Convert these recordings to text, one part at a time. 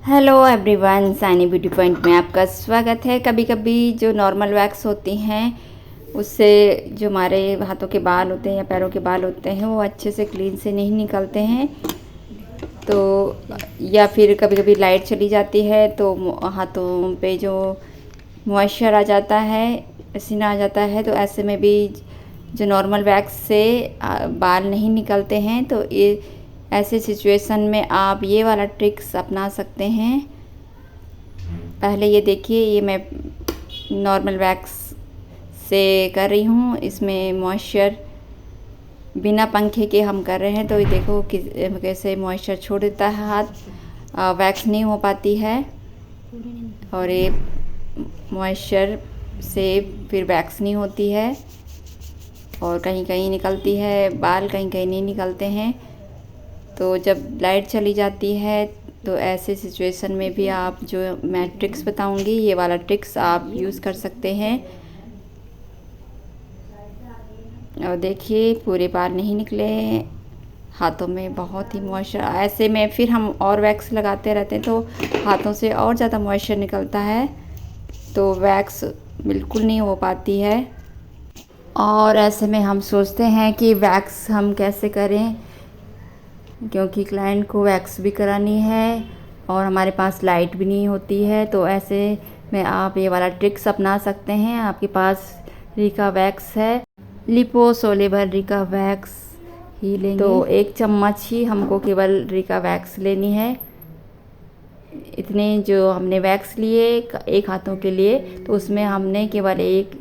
Hello everyone, Saini beauty point में आपका स्वागत है। कभी कभी जो नॉर्मल वैक्स होती हैं उससे जो हमारे हाथों के बाल होते हैं या पैरों के बाल होते हैं वो अच्छे से क्लीन से नहीं निकलते हैं। तो या फिर कभी कभी लाइट चली जाती है तो हाथों पे जो मॉइस्चर आ जाता है, पसीना आ जाता है, तो ऐसे में भी जो नॉर्मल वैक्स से बाल नहीं निकलते हैं। तो ये ऐसे सिचुएशन में आप ये वाला ट्रिक्स अपना सकते हैं। पहले ये देखिए, ये मैं नॉर्मल वैक्स से कर रही हूँ। इसमें मॉइस्चर बिना पंखे के हम कर रहे हैं, तो ये देखो कि कैसे मॉइस्चर छोड़ देता है हाथ, वैक्स नहीं हो पाती है। और ये मॉइस्चर से फिर वैक्स नहीं होती है और कहीं कहीं निकलती है बाल, कहीं कहीं नहीं निकलते हैं। तो जब लाइट चली जाती है तो ऐसे सिचुएशन में भी आप जो मैं ट्रिक्स बताऊंगी, ये वाला ट्रिक्स आप यूज़ कर सकते हैं। और देखिए पूरे बाल नहीं निकले, हाथों में बहुत ही मॉइस्चर। ऐसे में फिर हम और वैक्स लगाते रहते हैं तो हाथों से और ज़्यादा मॉइस्चर निकलता है, तो वैक्स बिल्कुल नहीं हो पाती है। और ऐसे में हम सोचते हैं कि वैक्स हम कैसे करें, क्योंकि क्लाइंट को वैक्स भी करानी है और हमारे पास लाइट भी नहीं होती है। तो ऐसे में आप ये वाला ट्रिक्स अपना सकते हैं। आपके पास रिका वैक्स है, लिपोसोलेबल रिका वैक्स ही लेंगे, तो 1 चम्मच ही हमको केवल रिका वैक्स लेनी है। इतने जो हमने वैक्स लिए एक हाथों के लिए, तो उसमें हमने केवल एक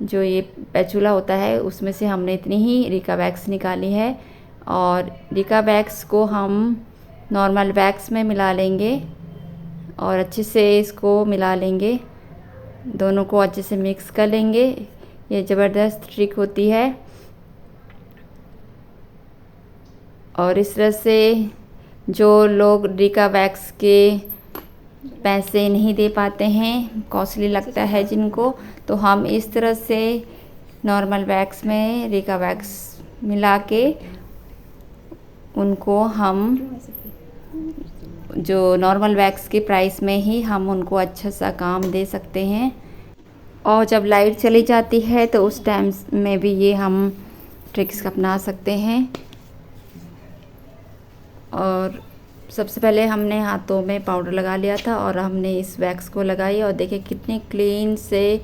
जो ये पैचूला होता है उसमें से हमने इतनी ही रिका वैक्स निकाली है। और रिका वैक्स को हम नॉर्मल वैक्स में मिला लेंगे और अच्छे से इसको मिला लेंगे, दोनों को अच्छे से मिक्स कर लेंगे। ये ज़बरदस्त ट्रिक होती है। और इस तरह से जो लोग रिका वैक्स के पैसे नहीं दे पाते हैं, कॉस्टली लगता है जिनको, तो हम इस तरह से नॉर्मल वैक्स में रिका वैक्स मिला के उनको हम जो नॉर्मल वैक्स के प्राइस में ही हम उनको अच्छा सा काम दे सकते हैं। और जब लाइट चली जाती है तो उस टाइम में भी ये हम ट्रिक्स अपना सकते हैं। और सबसे पहले हमने हाथों में पाउडर लगा लिया था और हमने इस वैक्स को लगाई और देखिए कितने क्लीन से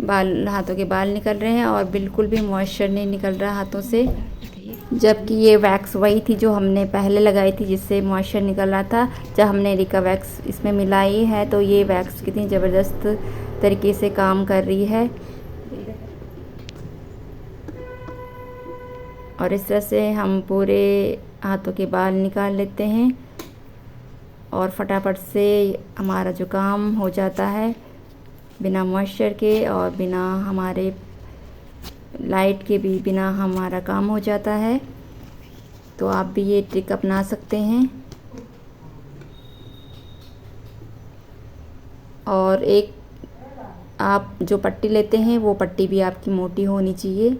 बाल, हाथों के बाल निकल रहे हैं और बिल्कुल भी मॉइस्चर नहीं निकल रहा हाथों से। जबकि ये वैक्स वही थी जो हमने पहले लगाई थी जिससे मॉइस्चर निकल रहा था। जब हमने रिका वैक्स इसमें मिलाई है तो ये वैक्स कितनी ज़बरदस्त तरीके से काम कर रही है। और इस तरह से हम पूरे हाथों के बाल निकाल लेते हैं और फटाफट से हमारा जो काम हो जाता है, बिना मॉइस्चर के और बिना हमारे लाइट के भी, बिना हमारा काम हो जाता है। तो आप भी ये ट्रिक अपना सकते हैं। और एक आप जो पट्टी लेते हैं वो पट्टी भी आपकी मोटी होनी चाहिए,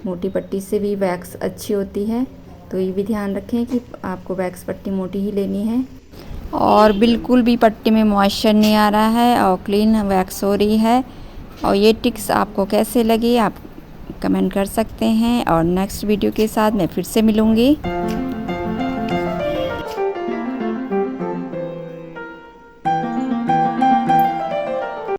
मोटी पट्टी से भी वैक्स अच्छी होती है। तो ये भी ध्यान रखें कि आपको वैक्स पट्टी मोटी ही लेनी है। और बिल्कुल भी पट्टी में मॉइस्चर नहीं आ रहा है और क्लीन वैक्स हो रही है। और ये टिप्स आपको कैसे लगी आप कमेंट कर सकते हैं। और नेक्स्ट वीडियो के साथ मैं फिर से मिलूँगी।